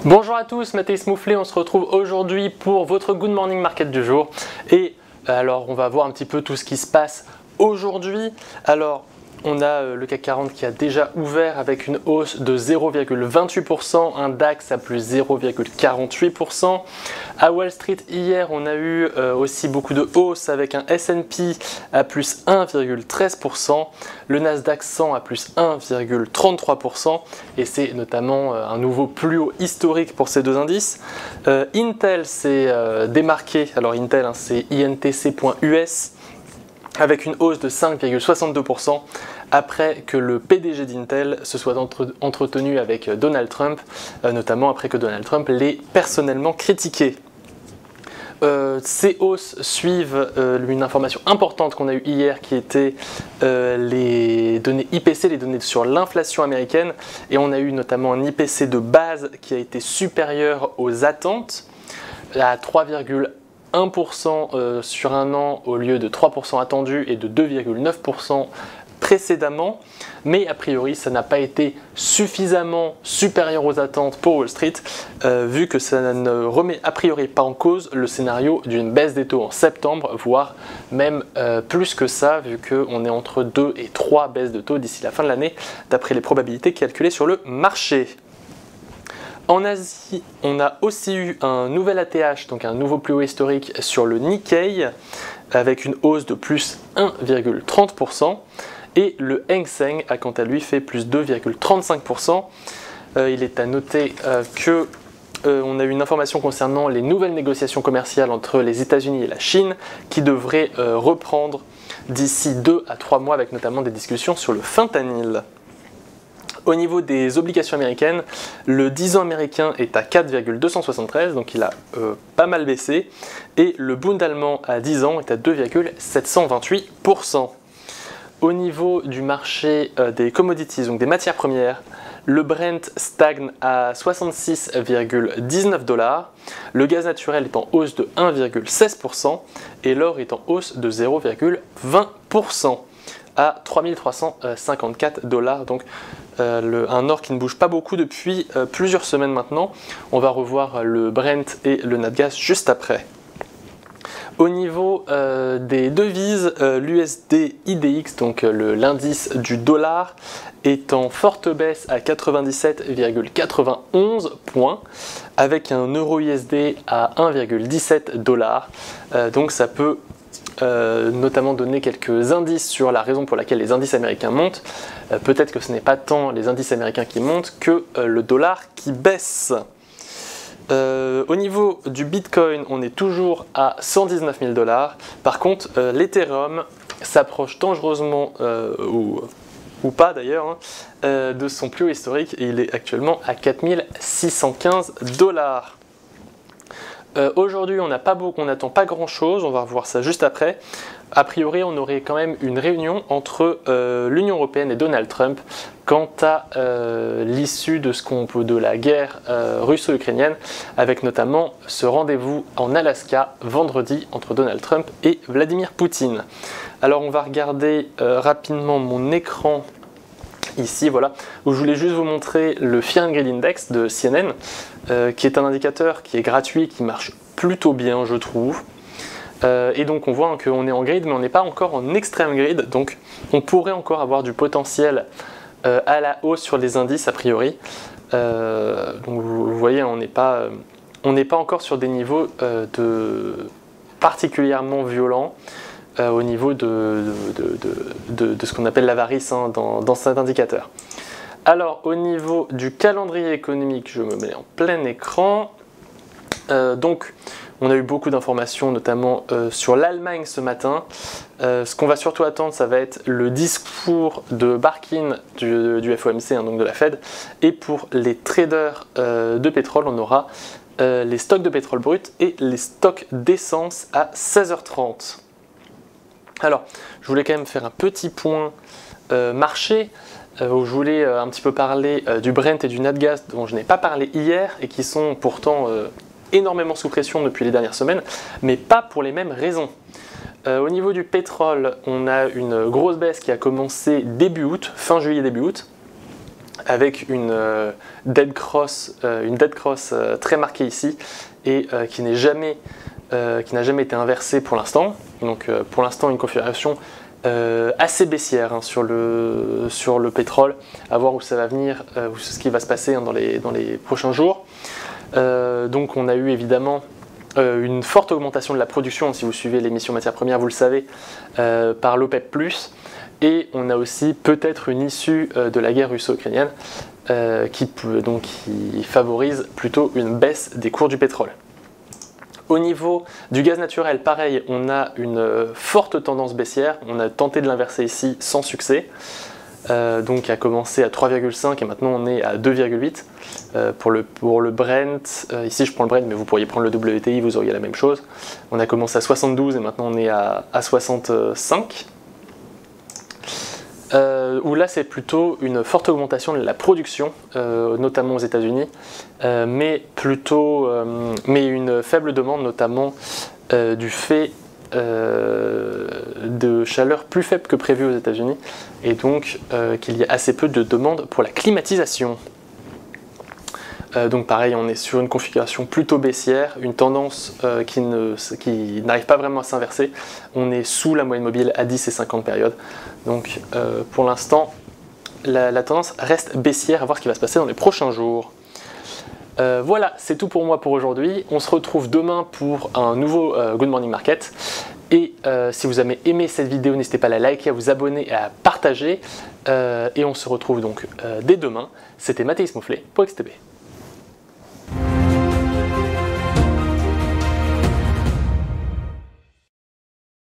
Bonjour à tous, Mathias Mouflé, on se retrouve aujourd'hui pour votre Good Morning Market du jour. Et alors on va voir un petit peu tout ce qui se passe aujourd'hui. Alors on a le CAC 40 qui a déjà ouvert avec une hausse de 0,28%, un DAX à plus 0,48%. À Wall Street hier on a eu aussi beaucoup de hausses avec un S&P à plus 1,13%, le Nasdaq 100 à plus 1,33% et c'est notamment un nouveau plus haut historique pour ces deux indices. Intel s'est démarqué, alors Intel c'est intc.us, avec une hausse de 5,62% après que le PDG d'Intel se soit entretenu avec Donald Trump, notamment après que Donald Trump l'ait personnellement critiqué. Ces hausses suivent une information importante qu'on a eue hier qui était les données IPC, les données sur l'inflation américaine, et on a eu notamment un IPC de base qui a été supérieur aux attentes à 3,1% sur un an au lieu de 3% attendu et de 2,9% précédemment, mais a priori ça n'a pas été suffisamment supérieur aux attentes pour Wall Street, vu que ça ne remet a priori pas en cause le scénario d'une baisse des taux en septembre, voire même plus que ça, vu qu'on est entre 2 et 3 baisses de taux d'ici la fin de l'année, d'après les probabilités calculées sur le marché. En Asie, on a aussi eu un nouvel ATH, donc un nouveau plus haut historique sur le Nikkei, avec une hausse de plus 1,30%, et le Hang Seng a quant à lui fait plus 2,35%. Il est à noter qu'on a eu une information concernant les nouvelles négociations commerciales entre les États-Unis et la Chine qui devraient reprendre d'ici 2 à 3 mois, avec notamment des discussions sur le fentanyl. Au niveau des obligations américaines, le 10 ans américain est à 4,273, donc il a pas mal baissé, et le Bund allemand à 10 ans est à 2,728%. Au niveau du marché des commodities, donc des matières premières, le Brent stagne à 66,19$, le gaz naturel est en hausse de 1,16% et l'or est en hausse de 0,20% à 3354$, donc un or qui ne bouge pas beaucoup depuis plusieurs semaines maintenant. On va revoir le Brent et le Natgas juste après. Au niveau des devises, l'USD IDX, donc l'indice du dollar, est en forte baisse à 97,91 points, avec un euro USD à 1,17$. Donc ça peut notamment donner quelques indices sur la raison pour laquelle les indices américains montent. Peut-être que ce n'est pas tant les indices américains qui montent que le dollar qui baisse. Au niveau du Bitcoin, on est toujours à 119 000$. Par contre, l'Ethereum s'approche dangereusement, ou pas d'ailleurs, de son plus haut historique et il est actuellement à 4615$. Aujourd'hui, on n'attend pas grand chose, on va revoir ça juste après. A priori, on aurait quand même une réunion entre l'Union européenne et Donald Trump quant à l'issue de la guerre russo-ukrainienne, avec notamment ce rendez-vous en Alaska vendredi entre Donald Trump et Vladimir Poutine. Alors on va regarder rapidement mon écran ici, voilà, où je voulais juste vous montrer le Fear and Greed Index de CNN, qui est un indicateur qui est gratuit, qui marche plutôt bien, je trouve. Et donc on voit qu'on est en grid, mais on n'est pas encore en extrême grid, donc on pourrait encore avoir du potentiel à la hausse sur les indices a priori. Donc vous voyez, on n'est pas encore sur des niveaux particulièrement violents. Au niveau de ce qu'on appelle l'avarice dans cet indicateur. Alors au niveau du calendrier économique, je me mets en plein écran. Donc on a eu beaucoup d'informations, notamment sur l'Allemagne ce matin. Ce qu'on va surtout attendre, ça va être le discours de Barkin du FOMC, donc de la Fed. Et pour les traders de pétrole, on aura les stocks de pétrole brut et les stocks d'essence à 16h30. Alors, je voulais quand même faire un petit point marché, où je voulais un petit peu parler du Brent et du Natgas, dont je n'ai pas parlé hier, et qui sont pourtant énormément sous pression depuis les dernières semaines, mais pas pour les mêmes raisons. Au niveau du pétrole, on a une grosse baisse qui a commencé début août, fin juillet, début août, avec une dead cross très marquée ici et qui n'a jamais été inversée pour l'instant. Donc pour l'instant une configuration assez baissière hein, sur le pétrole, à voir où ça va venir, ce qui va se passer hein, dans les prochains jours. Donc on a eu évidemment une forte augmentation de la production, si vous suivez l'émission matières premières, vous le savez, par l'OPEP+, et on a aussi peut-être une issue de la guerre russo-ukrainienne qui favorise plutôt une baisse des cours du pétrole. Au niveau du gaz naturel, pareil, on a une forte tendance baissière. On a tenté de l'inverser ici sans succès. Donc a commencé à 3,5 et maintenant on est à 2,8 pour le Brent. Ici je prends le Brent, mais vous pourriez prendre le WTI, vous auriez la même chose. On a commencé à 72 et maintenant on est à 65. Où là c'est plutôt une forte augmentation de la production, notamment aux États-Unis, mais une faible demande, notamment du fait de chaleur plus faible que prévu aux États-Unis, et donc qu'il y a assez peu de demande pour la climatisation. Donc pareil, on est sur une configuration plutôt baissière, une tendance qui n'arrive pas vraiment à s'inverser. On est sous la moyenne mobile à 10 et 50 périodes. Donc pour l'instant, la tendance reste baissière, à voir ce qui va se passer dans les prochains jours. Voilà, c'est tout pour moi pour aujourd'hui. On se retrouve demain pour un nouveau Good Morning Market. Et si vous avez aimé cette vidéo, n'hésitez pas à la liker, à vous abonner et à partager. Et on se retrouve donc dès demain. C'était Mathéis Mouflet pour XTB.